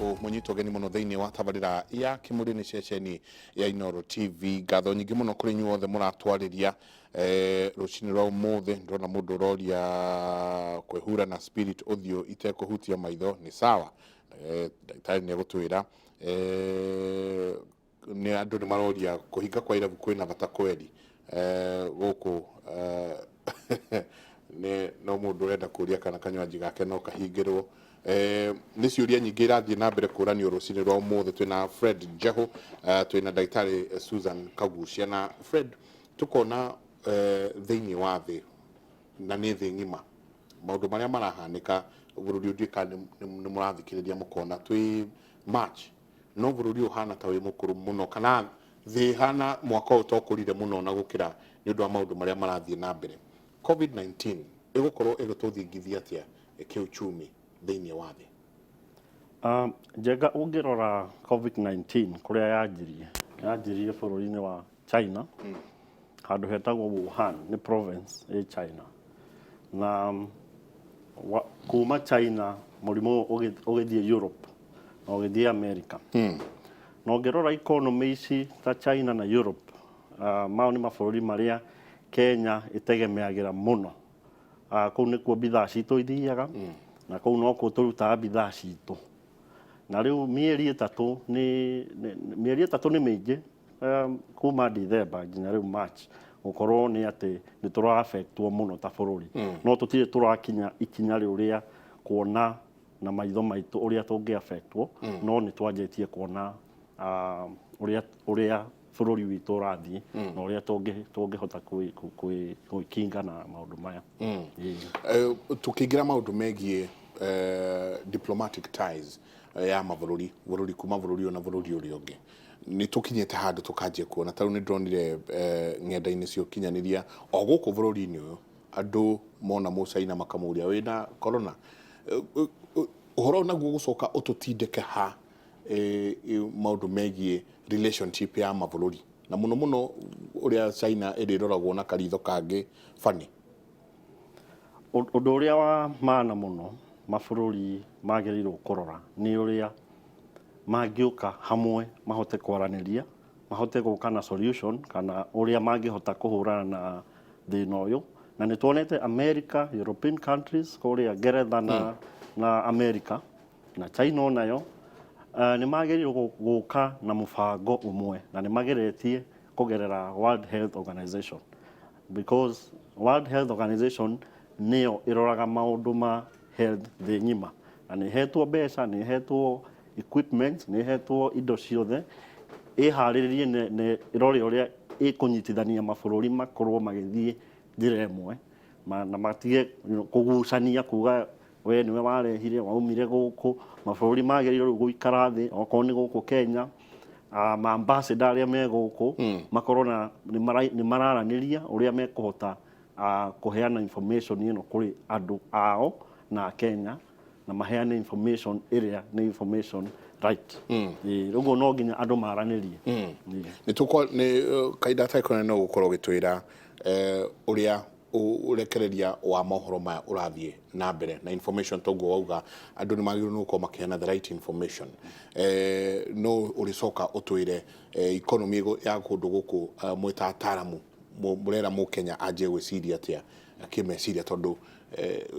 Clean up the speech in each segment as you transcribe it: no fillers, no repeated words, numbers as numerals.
ku munyito geni muno thiini wa tabarira ya kimuri ni ceceni ya Inooro TV. Ngatho nyingi muno kuri nyuothe muratwariria rucini rwa umuthi. Ndona mundu uroria kwihura na spirit uthio itekuhutia maitho ni sawa. Ndagitari ni gutwira ni andu ni maroria kuhinga kwa irabu kwina bata kweli guku no mundu urenda kuria kana kanywaji gake no kahingirwo. Ni ciuria nyingi irathie na mbere kuranio rucini rwa umuthi. Twina Fred Njehu, twina Daktari Susan Kagucia na Fred. Tukona thiini wa thi na ni thi ngima maundu maria marahanika bururi udika ni murathikiriria mukona twi March no bururi uhana tawe mukuru muno kana thi hana mwaka utokurire muno na gukira ni undu wa maundu maria marathie na mbere. COVID-19 igukorwo igututhingithia atia kiuchumi thiini wa thi? Njega ungirora COVID-19 kuria yanjirie bururi-ini wa China, handu hetagwo Wuhan, ni province ya China, na kuma China murimu ugithie Europe na ugithie America. Na ungirora economy ici ta China na Europe, mao ni mabururi maria Kenya itegemeagira muno. Kuu nikuo bithaa citu ithiaga, na kuu no kuo turutaga bithaa citu. Na riu mieri itatu ni mingi, kuma December nginya riu March, gukorwo ni ati ni tura affectwo muno ta bururi. No tutire turakinya ikinya riuria kuona na maitho maitu uria tungi affectwo, no ni twanjitie kuona uria bururi witu urathie na uria tungihota kwikinga na maundu maya. Tukiingira maundu megie diplomatic ties ya mabururi kuma bururi ona bururi uri ungi, ni tukinyete handu tukanjie kuona taru ni ndronire ng'enda-ini cia ukinyaniria o guku bururi-ini uyu andu mona mucaina makamuria wina corona, uhoro naguo gucoka ututindike ha maundu megie relationship ya mabururi na muno uria China iriroragwo na karitho kangi fani? Undu uria wa maana muno mabururi magirirwo kurora ni uria mangiuka hamwe, mahote kwaraniria, mahote guka na solution kana uria mangihota kuhurana na thina uyu. Na ni tuonete America, European countries, kuria Ngeretha na America na China nayo ni magirirwo guka na mubango umwe, na ni mageretie kugerera World Health Organization, because World Health Organization niyo iroraga maundu ma health thi ngima, na ni hetwo mbeca, ni hetwo equipment, ni hetwo indo ciothe ihariririe ne irore uria ikunyitithania mabururi makorwo magithie njira imwe na matige kugucania kuga we niwe warehire waumire guku. Mabururi magirirwo guikara thi okorwo ni guku Kenya, ma ambassador aria me guku makorwo ni mararaniria uria mekuhota kuheana information ino kuri andu ao na Kenya, na maheane information iria ni information right. Rugo no nginya andu maranirie. Ni tukwa ni kaida taikona no gukorwo gitwira uria urekereria wa mohoro maya urathie na mbere na information togo wauga andu ni magirwo nuko makiana the right information. No uricoka utwire economy ya kundu guku mwita ataramu murera mu Kenya aje gwiciria atia akimeciria tondu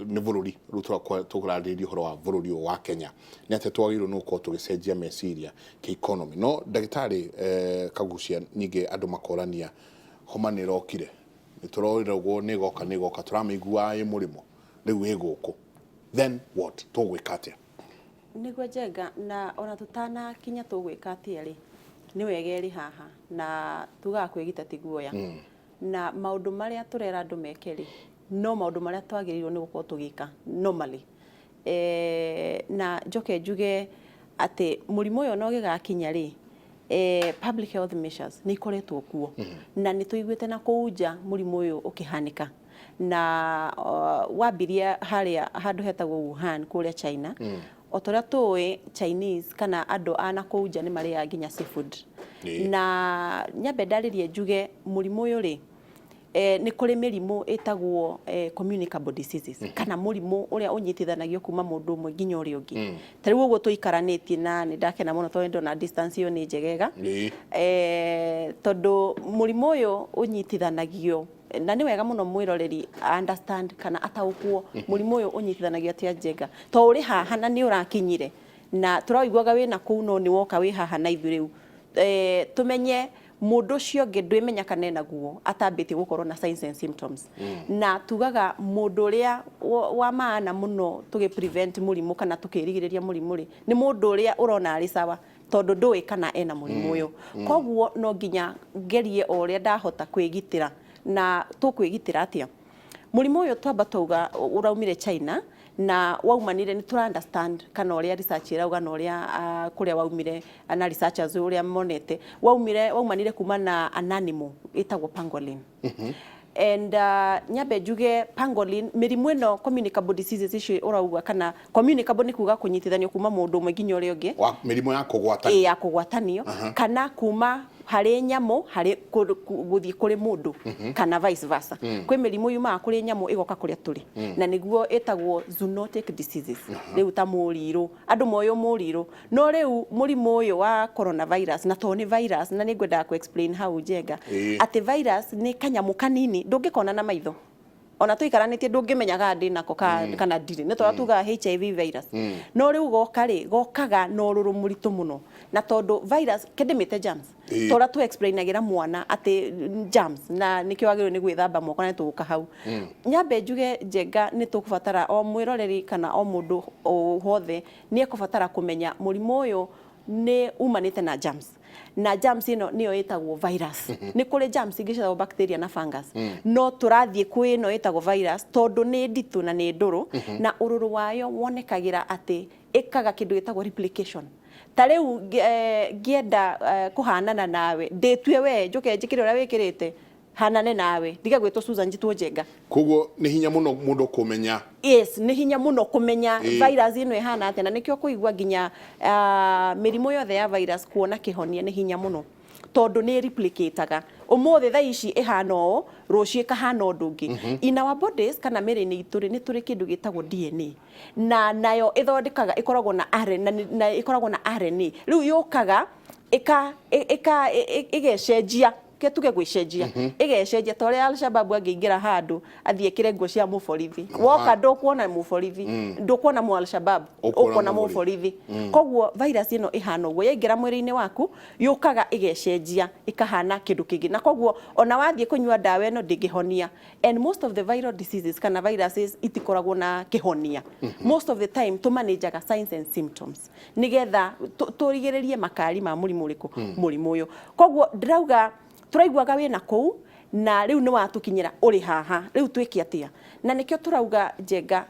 ni bururi rutura tukurarĩrĩria uhoro wa bururi wa Kenya ni ate twagirwo nuko tugicenjia meciria ki economy. No Daktari Kagucia, nyingi andu makorania homa ni rokire, ni turoreragwo ni goka turamigua ai murimo riu iguku, then what tugwika atia? Niguo Njenga, na ona tutana kinya tugwika atia ri ni wegeri haha na tugakwigita tiguoya na maundu maria turera andu mekeri no maundu maria twagirirwo ni gukorwo tugika normally. Na njoke njuge ati murimo uyu no gigakinya ri public health measures ni ikoretwo kuo na ni tuiguite na kuunja murimo uyu ukihanika na wambiria haria handu hetagwo Wuhan kuria China. Otoria tuwe Chinese kana andu ana kuunja ni maria nginya seafood. Na nyambe ndaririe njuge murimo uyu ri nĩ kũrĩ mĩrimũ ĩtagwo communicable diseases kana mũrimũ ũrĩa ũnyitithanagio kuma mũndũ ũmwe nginya ũrĩa ũngĩ. Ta rĩu ũguo tũikaranĩtie na nĩ ndakena mũno tondũ ndona distance ĩyo nĩ njegega. Tondũ mũrimũ ũyũ ũnyitithanagio na nĩ wega mũno mwĩroreri understand kana ataũkwo mũrimũ ũyũ ũnyitithanagio atĩa Njenga. To ũrĩ haha na nĩ ũrakinyire na tũraiguaga wĩna kũu no nĩ woka wĩ haha na ithuĩ rĩu. Tumenye mũndũ ũcio ũngĩ ndwĩmenya kana enaguo atambĩtie gũkorwo na signs and symptoms. Na tugaga mũndũ ũrĩa wa maana mũno tũgĩ prevent mũrimũ kana tũkĩrigĩrĩria mũrimũ rĩ nĩ mũndũ ũrĩa ũrona arĩ sawa tondũ ndũĩ kana ena mũrimũ ũyũ. Koguo no nginya ngerie o ũrĩa ndahota kwĩgitĩra. Na tũkwĩgitĩra atĩa? Mũrimũ ũyũ twamba tauga ũraumire China na waumanire nĩ tũra understand kana ũrĩa research irauga na ũrĩa kũrĩa waumire na researchers ũrĩa monete waumanire kuma na an animal ĩtagwo pangolin. And nyambe njuge pangolin mĩrimũ ĩno communicable diseases icio ũrauga kana communicable nĩ kuga kũnyitithanio kuma mũndũ ũmwe nginya ũrĩa ũngĩ. Mĩrimũ ya kũgwatanio. Ya kũgwatanio kana kuma harĩ nyamũ harĩ gũthiĩ kũrĩ mũndũ kana vice versa. Kwĩ mĩrimũ yumaga kũrĩ nyamũ ĩgoka kũrĩa tũrĩ na nĩguo ĩtagwo zoonotic diseases. Rĩu ta mũrirũ andũ moyo mũrirũ no rĩu mũrimũ ũyũ wa coronavirus na to nĩ virus na nĩ ngwendaga ku explain how Njenga atĩ virus nĩ kanyamũ kanini ndũngĩkona na maitho ona tũikaranĩtie ndũngĩmenyaga ndĩ nako kana ndirĩ nĩ tondũ tugaga HIV virus no rĩu gokaga na ũrũrũ mũritũ mũno na tondũ virus kĩndĩmĩte germs tondũ tu explainagĩra mwana atĩ germs na nĩkĩo wagĩrĩirwo nĩ gwĩthamba moko na tũgũka hau. Nyambe njuge Njenga nĩ tũkũbatara o mwĩroreri kana o mũndũ o hothe nĩ ekũbatara kũmenya mũrimũ ũyũ nĩ umanĩte na germs. Na germs ĩno nĩyo ĩtagwo virus. Nĩ kũrĩ germs ingĩ ciĩtagwo bacteria na fungus. No tũrathiĩ kwĩ ĩno ĩtagwo virus tondũ nĩ nditũ na nĩ ndũrũ na ũrũrũ wayo wonekagĩra atĩ ĩkaga kĩndũ gĩtagwo replication. Ta rĩu ngĩenda kũhanana nawe ndĩtue we njoke njĩkĩre ũrĩa wĩkĩrĩte hanane nawe ndiga gwĩtwo Susan njitwo Njenga. Koguo nĩ hinya mũno mũndũ kũmenya. Yes, nĩ hinya mũno kũmenya virus ĩno ĩhana atĩa na nĩkĩo kũigua nginya mĩrimũ yothe ya virus kuona kĩhonia nĩ hinya mũno tondũ nĩ replicateaga. Ũmũthĩ thaa ici ĩhana ũũ rũciũ ĩkahana ũndũ ũngĩ. In our bodies kana mĩrĩ-inĩ itũ nĩ tũrĩ kĩndũ gĩtagwo DNA na nayo ĩthondekaga ĩkoragwo na RNA na ĩkoragwo na RNA. Rĩu yũkaga ĩgecenjia tuge gwĩcenjia ĩgecenjia ta ũrĩa Al-Shabaab angĩingĩra handũ athiĩ ĩkĩre nguo cia mũborithi woka ndũkuona mũborithi ndũkuona mũ Al-Shabaab ũkuona mũborithi. Koguo virus ĩno ĩhana ũguo yaingĩra mwĩrĩ-inĩ waku yũkaga ĩgecenjia ĩkahana kĩndũ kĩngĩ na koguo ona wathiĩ kũnyua ndawa ĩno ndĩngĩhonia. And most of the viral diseases kana viruses itikoragwo na kĩhonia. Most of the time tũmanajaga signs and symptoms nĩgetha tũrigĩrĩrie makari ma mũrimũ ũrĩkũ mũrimũ ũyũ. Koguo ndĩrauga tũraiguaga wĩna kũu na rĩu nĩ watũkinyĩra ũrĩ haha rĩu twĩke atĩa na nĩkĩo tũrauga Njenga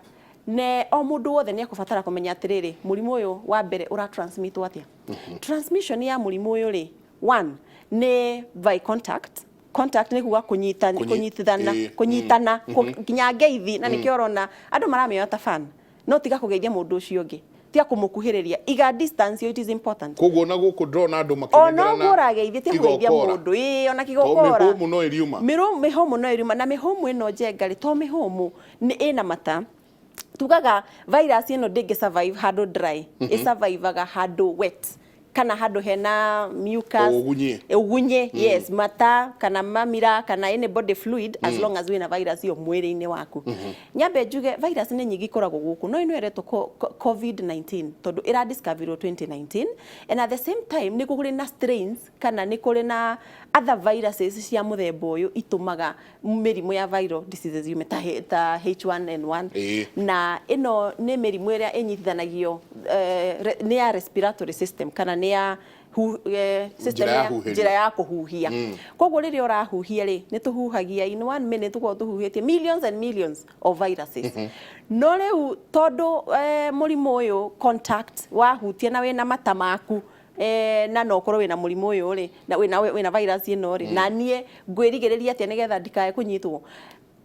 ne o mũndũ wothe nĩ ekũbatara kũmenya atĩrĩrĩ mũrimũ ũyũ wa mbere ũratransmitwo atĩa. Transmission ya mũrimũ ũyũ rĩ one nĩ by contact nĩ kuga kũnyitana nginya ngeithi na nĩkĩo ũrona andũ maramĩoya ta fan no tiga kũgeithia mũndũ ũcio ũngĩ tia kũmũkuhĩrĩria iga distance it is important. Koguo na gũkũ ndĩrona andũ makĩnengerana ona ũrageithia tia kũgeithia mũndũ ona kĩgokora mĩhũmũ no ĩriuma mĩhũmũ no ĩriuma na mĩhũmũ ĩno Njenga rĩ to mĩhũmũ nĩ ĩna mata tugaga virus ĩno ndĩngĩ survive handũ dry survivaga handũ wet kana handũ hena mucus ugunye yes mata kana mamira kana any body fluid as long as wina virus iyo mwĩrĩ-inĩ waku. Nyambe njuge virus nĩ nyingĩ ikoragwo gũkũ no ĩno ĩretwo COVID-19 tondũ ĩra discovered 2019 and at the same time nĩ kũrĩ na strains kana nĩ kũrĩ na other viruses cia mũthemba ũyũ itumaga mĩrimũ ya viral diseases yume ta H1N1 na ĩno nĩ mĩrimũ ĩrĩa ĩnyitithanagio nĩ ya respiratory system kana nĩ ya system njĩra ya kũhuhia. Koguo rĩrĩa ũrahuhia rĩ nĩ tũhuhagia in 1 minute tũkorwo tũhuhĩtie millions and millions of viruses. No rĩu tondũ mũrimũ ũyũ contact wahutia na wĩna mata maku na no korwo wĩna mũrimũ ũyũ rĩ na wĩna virus ĩno rĩ na niĩ ngwĩrigĩrĩria atĩa nĩgetha ndikae kũnyitwo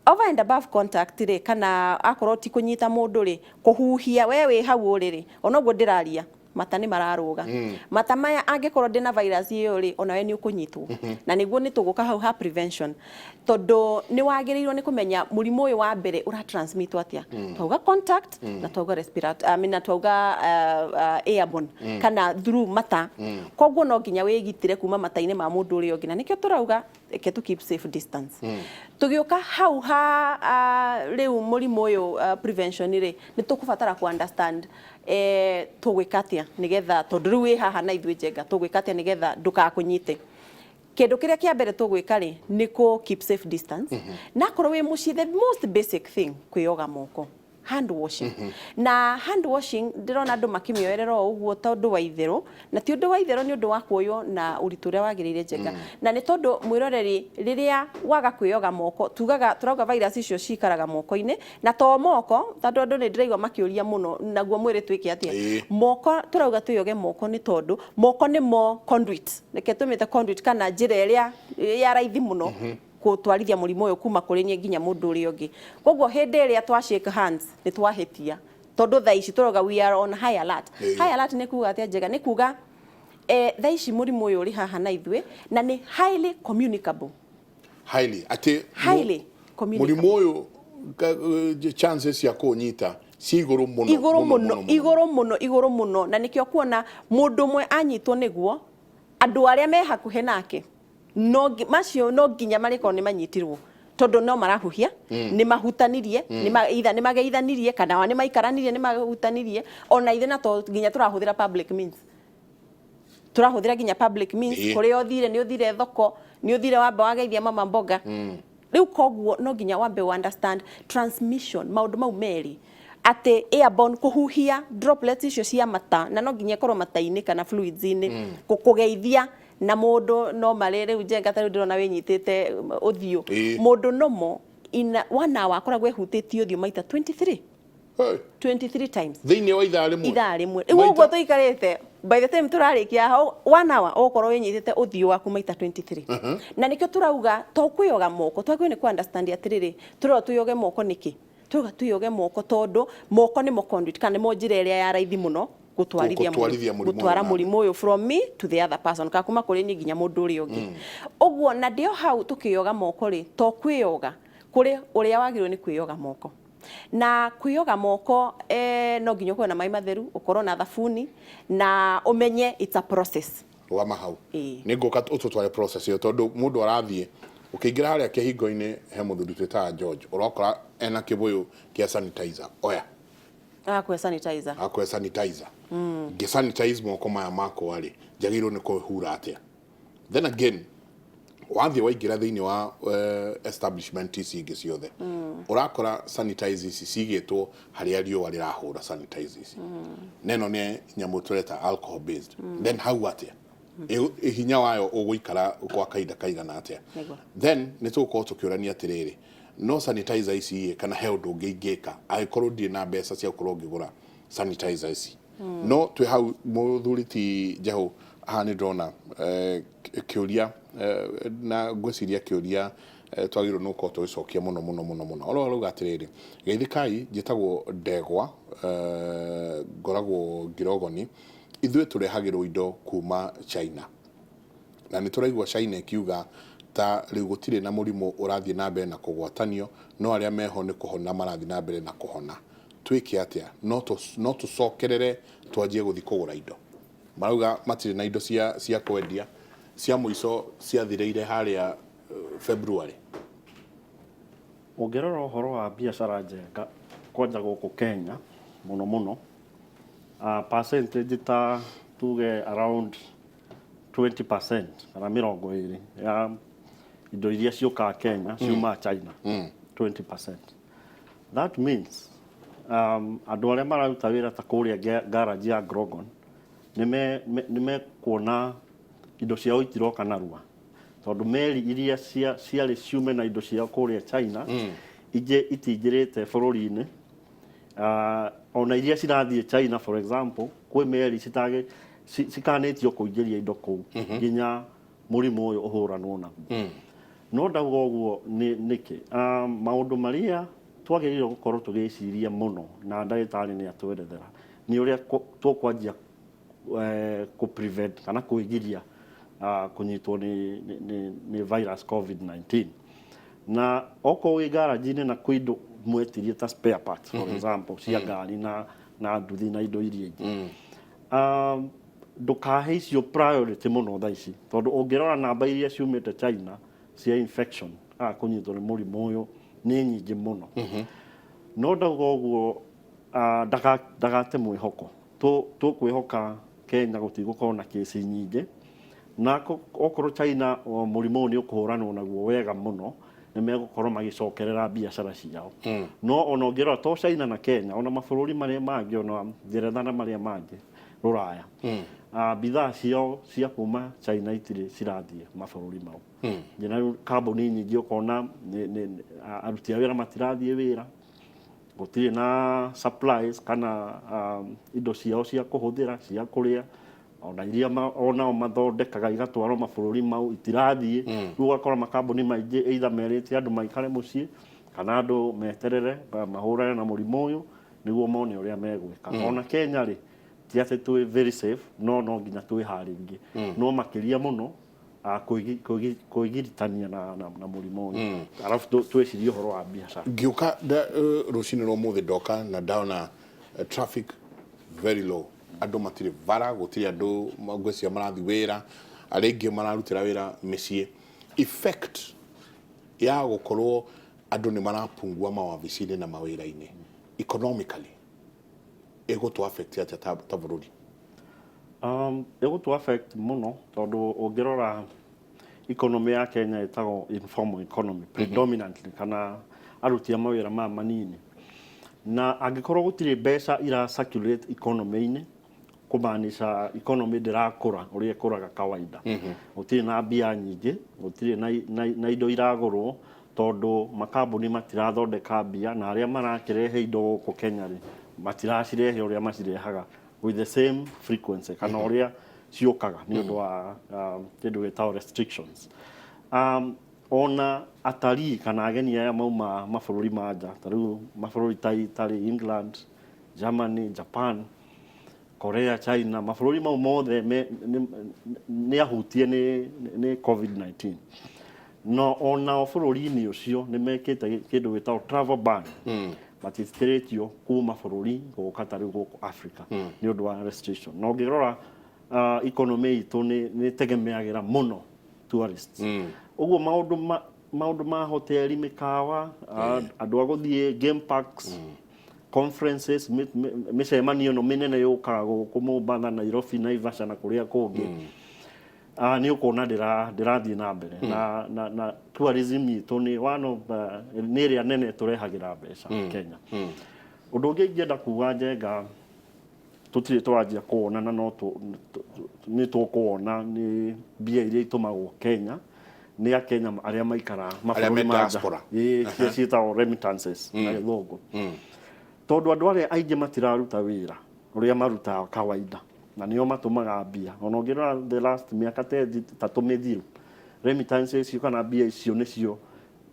over and above contact rĩ kana akorwo ti kũnyita mũndũ rĩ kũhuhia we wĩ hau ũrĩ rĩ ona ũguo ndĩraria mata nĩ mararuga mata maya angĩkorwo ndĩna virus ĩyo rĩ onawe nĩ ũkũnyitwo na nĩguo nĩ tũgũka hau ha prevention tondũ nĩ wagĩrĩirwo nĩ kũmenya mũrimũ ũyũ wa mbere ũra transmit atĩa twauga contact na twauga respiratory na twauga airborne kana through mata koguo no nginya wĩgitĩre kuma mata-inĩ ma mũndũ ũrĩa ũngĩ na nĩkĩo tũrauga reke to keep safe distance tũgĩũka hau ha rĩu mũrimũ ũyũ prevention rĩ nĩ tũkũbatara ku understand tũgwĩka atĩa nĩgetha tondũ rĩu wĩ haha na ithuĩ Njenga tũgwĩka atĩa nĩgetha ndũgakũnyite kĩndũ kĩrĩa kĩa mbere tũgwĩka rĩ nĩ kũ keep safe distance na korwo wĩ mũciĩ the most basic thing kwĩyoga moko hand washing na hand washing ndĩrona andũ makĩmĩoerera ũguo tondũ wa itherũ na ti ũndũ wa itherũ nĩ ũndũ wa kuoywo na ũritũ ũrĩa wagĩrĩire Njenga na nĩ tondũ mwĩroreri rĩrĩa waga kwĩyoga moko turauga virus icio cikaraga moko-inĩ na to moko tondũ andũ nĩ ndĩraigua makĩũria mũno naguo mwĩrĩ twĩke atĩa moko turauga twĩyoge moko nĩ tondũ moko nĩ mo conduit reke tũmĩte conduit kana njĩra ĩrĩa ya raithi mũno gũtwarithia mũrimũ ũyũ kuma kũrĩ niĩ nginya mũndũ ũrĩa ũngĩ koguo hĩndĩ ĩrĩa twa shake hands nĩ twahĩtia tondũ thaa ici tũrauga we are on high alert high alert nĩ kuga atĩa Njenga nĩ kuga thaa ici mũrimũ ũyũ ũrĩ haha na ithuĩ na nĩ highly communicable highly communicable mũrimũ ũyũ chances ya kũnyita ci igũrũ mũno na nĩkĩo kuona mũndũ ũmwe anyitwo nĩguo andũ arĩa me hakuhĩ nake macio no nginya marĩkorwo nĩ manyitirwo tondũ no marahuhia nĩ mahutanirie nĩ mageithanirie kana nĩ maikaranirie nĩ mahutanirie ona ithe na to nginya tũrahũthĩra public means turahũthĩra nginya public means kũrĩa ũthire nĩ ũthire thoko nĩ ũthire wamba wageithia mama mboga rĩu koguo no nginya wambe understand transmission maũndũ mau merĩ atĩ airborne kũhuhia droplets icio cia mata na no nginya ĩkorwo mata-inĩ kana fluids-inĩ kũgeithia na mũndũ no marĩ rĩu Njenga tarĩu ndĩrona wĩnyitĩte ũthiũ mũndũ nomo in 1 hour akoragwo ehutĩtie ũthiũ maita 23 times thĩinĩ wa ithaa rĩmwe rĩu ũguo tũikarĩte by the time tũrarĩkia 1 hour ũkorwo wĩnyitĩte ũthiũ waku maita 23 na nĩkĩo tũrauga to kwĩyoga moko twagĩrĩirwo nĩ ku understand atĩrĩrĩ tũrauga twĩyoge moko nĩkĩ tũrauga twĩyoge moko tondũ moko nĩ mo conduit kana nĩ mo njĩra ĩrĩa ya raithi mũno gũtwara mũrimũ ũyũ from me to the other person ka kuma kũrĩ niĩ nginya mũndũ ũrĩa ũngĩ ũguo na ndio hau tũkĩyoga moko rĩ to kwĩyoga kũrĩ ũrĩa wagĩrĩirwo nĩ kwĩyoga moko na kwĩyoga moko no nginya ũkorwo na maĩ matheru ũkorwo na thabuni na ũmenye it's a process wa mahau nĩ ngũka ũtũtware process ĩyo tondũ mũndũ arathiĩ ũkĩingĩra harĩa kĩhingo-inĩ he mũthuri twĩtaga George ũrakora ena kĩbũyũ kĩa sanitizer oya akwe sanitizer sanitize moko maya makwa rĩ njagĩrĩirwo nĩ kũhura atĩa then again wathiĩ waingĩra thĩinĩ wa establishment ici ingĩ ciothe ũrakora sanitize ici cigĩtwo harĩa riũa rĩrahũra sanitize ici neno nĩ nyamũ tũreta alcohol based then hau atĩa hinya wayo ũgũikara kwa kahinda kaigana atĩa then nĩ tũgũkorwo tũkĩũrania atĩrĩrĩ no sanitizer ici kana he ũndũ ũngĩ ingĩka angĩkorwo ndirĩ na mbeca cia gũkorwo ngĩgũra sanitizer ici no twĩ hau mũthuri ti Njaũ haha nĩ ndĩrona kĩũria na ngwĩciria kĩũria twagĩrĩirwo nĩ gũkorwo tũgĩcokia mũno oro arauga atĩrĩrĩ geithikai njĩtagwo Ndegwa ngoragwo Ngirogoni ithuĩ tũrehagĩrwo indo kuma China na nĩ tũraigua China ikiuga ta rĩu gũtirĩ na mũrimũ ũrathiĩ na mbere na kũgwatanio no arĩa meho nĩ kũhona marathiĩ na mbere na kũhona twĩke atĩa no tũcokerere twanjie gũthiĩ kũgũra indo marauga matirĩ na indo cia kwendia cia mũico ciathirĩire harĩa February ũngĩrora ũhoro wa biacara Njenga kwanja gũkũ Kenya mũno percentage ta tuge around 20% kana 20% ya indo iria ciũkaga Kenya ciuma China 20%. That means andũ arĩa mararuta wĩra ta kũrĩa garage ya Grogon nĩ mekuona indo ciao itiroka narua tondũ meri iria ciarĩ ciume na indo ciao kũrĩa China itingĩrĩte bũrũri-inĩ ona iria cirathiĩ China for example kwĩ meri cikanĩtio kũingĩria indo kũu nginya mũrimũ ũyũ ũhũranwo naguo no ndauga ũguo nĩkĩ maũndũ marĩa twagĩrĩirwo gũkorwo tũgĩciria mũno na ndagĩtarĩ nĩ atwerethera nĩ ũrĩa tũkwanjia ku prevent kana kuigiria kunyitwo ni virus COVID-19 na oko wi garage-inĩ na kwindo mwetirie ta spare parts for example cia ngari na nduthi na indo iria ingĩ ndukahe icio priority muno thaa ici tondu ungirora namba iria ciumite China cia infection kunyitwo ni murimu uyu ni nyingi muno no ndauga uguo ndagate mwihoko tu kwihoka Kenya gutigukorwo na kesi nyingi na okorwo China murimu ni ukuhuranwo naguo wega muno ni megukorwo magicokerera biacara ciao no ona ngirora to China na Kenya ona mabũrũri maria mangi ona Ngeretha na maria mangi Ruraya bidhaa ciao cia kuma China itire cirathie mabũrũri mau ngina kambuni nyingi ukona aruti a wĩra matirathie wĩra gutire na supplies kana indo ciao cia kuhuthira cia kuria ona iria ona mathondekaga igatwarwo mabũrũri mau itirathie rĩu ugakora makambuni maingĩ either merĩte andũ maikare mũciĩ kana andũ meterere mahũrane na mũrimũ ũyũ nĩguo mone ũrĩa megwĩka ona Kenya rĩ ti atĩ twĩ very safe no nginya twĩharĩrie no makĩria mũno kuigiritania na mũrimũ ũyũ arafu twĩcirie ũhoro wa biacara ngiuka rũcinĩ rwa mũthĩ ndoka na ndaona traffic very low andu matire vara gutire andu magwecia marathi wira arĩngĩ mararutĩra wĩra mĩciĩ effect ya gukorwo andu ni marapungua mawabici-inĩ na mawĩra-inĩ economically ego to affect atĩa ta bũrũri ego to affect muno tondu ungirora economy ya Kenya ĩtagwo informal economy predominantly kana aruti a mawĩra manini na angĩkorwo gutire mbeca ira circulate economy-inĩ kumaanisha economy ndirakura uria ikuraga kawaida gutire na mbia nyingi gutire na indo iragurwo tondu makambuni matirathondeka mbia na aria marakirehe indo guku Kenya ri matiracirehe uria macirehaga with the same frequency kana uria ciukaga ni undu wa kindu gitagwo restrictions ona atari kana ageni aya mauma mabũrũri ma nja tariu mabũrũri ta England, Germany, Japan, Korea, China mabũrũri mau mothe ni ahutie ni COVID-19 no ona bũrũri-inĩ ucio ni mekite kindu gitagwo travel ban matitiretio kuma bũrũri guka tariu guku Africa ni undu wa restriction no ngirora economy itu ni tegemeagira muno tourists uguo maundu ma hoteli mikawa andu aguthie game parks conferences micemanio no minene yukaga guku Mombasa, Nairobi, Naivasha na kuria kungi ni ukona ndirathie na mbere na tourism itu ni one of ni area nene turehagira mbeca Kenya undu ungi ngenda kuga njenga tutire twanjia kuona na no ni tukuona ni mbia iria itumagwo Kenya ni a Kenya aria maikara mabũrũri ma diaspora ciitagwo remittances na gĩthũngũ tondu andu aria aingĩ matiraruta wĩra uria marutaga kawaida na nio matumaga mbia ona ngirora the last miaka 3 mithiru remittances kana mbia icio nicio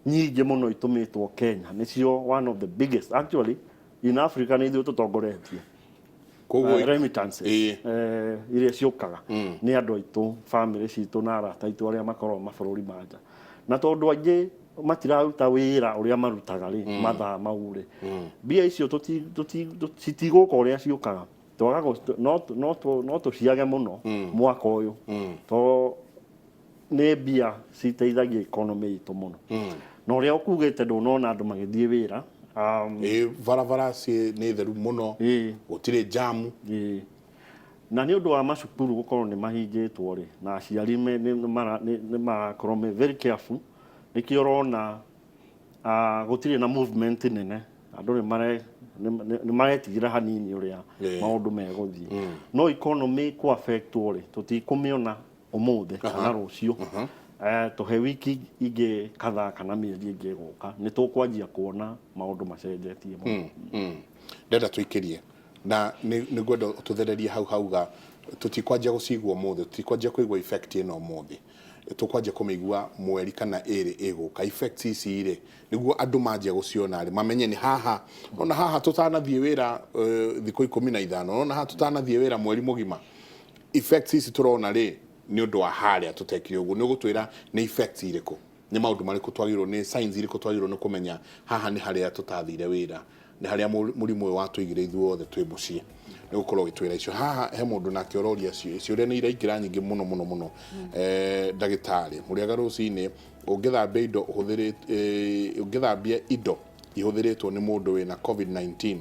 nyingi muno itumitwo Kenya nicio one of the biggest actually in Africa ni ithuĩ tutongoretie remittances iria ciukaga ni andu aitu family citu na arata aitu aria makorwo mabũrũri ma nja na tondu aingĩ matiraruta wĩra uria marutaga ri mathaa mau ri mbia icio citiguka uria ciukaga twaga no tuciage muno mwaka uyu to ni mbia citeithagia economy itu muno na uria ukugite ndunona andu magithie wĩra varavara ni theru muno gutire jamu na ni undu wa macukuru gukorwo ni mahingitwo ri na aciari ni marakorwo me very careful nikio rona gutire na movement nene andu ni maretigira hanini uria maundu meguthie no economy ku affect ri tutikumiona umuthi kana rucio tuhe wiki ingi kadhaa kana mieri ingi guka ni tukwanjia kuona maundu macenjetie muno ndenda tuikirie na ni gwenda tuthererie hauga tutikwanjia gucigwo muthe tutikwanjia kuigwa effect ino muthe tukwanjia kumeigua mweri kana iri iguka effect ici ire niguo andu manjia guciona ri mamenye ni haha ona haha tutanathie wira thikũ 15 ona haha tutanathie wira mweri mugima effects ici turona ri ni undu wa haria tutekire uguo ni gutwira ni effects iriko ni maundu mariku twagirwo ni signs iriko twagirwo ni kumenya haha ni haria tutathire wira ni haria murimu wa tuigire ithuothe twi mucie ni gukorwo gitwira icio haha he mundu nake ororia ciuria ni iraingira nyingi muno ndagitari muriaga rucini ungithambia indo ungithambia indo ihuthiritwo ni mundu wina COVID-19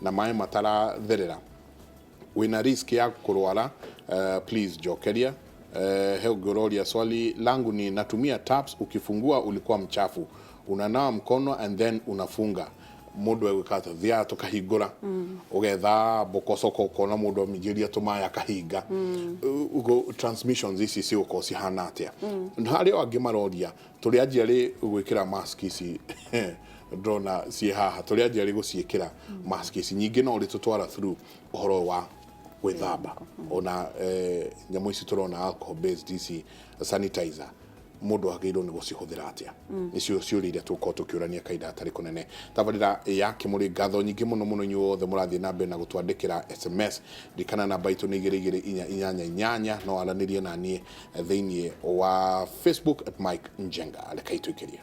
na mai mataratherera wina risk ya kurwara please jokeria heugororia swali langu ni natumia taps ukifungua ulikuwa mchafu unanawa mkono and then unafunga mundu egukata thia tukahingura ugetha bokosoko ukona mundu amigiria tumaya kahinga ugo transmissions ici ci uko cihana atia hari angi maroria turi anjeri gwikira mask ici ndona ci haha turi anjeri guciikira mask ici nyingi no ri tutwara through uhoro wa gwithamba ona nyamu ici turona alcohol based ici sanitizer mundu agirwo ni gucihuthira atia icio ciuri iria tuko tukiurania kaida atari kunene tabarira ya kimuri ngatho nyingi muno nyuothe murathie na mbere na gutwandikira SMS ndikana namba itu ni 2288 no aranirie nanie thiini wa Facebook @Mike Njenga alekaitu ikiria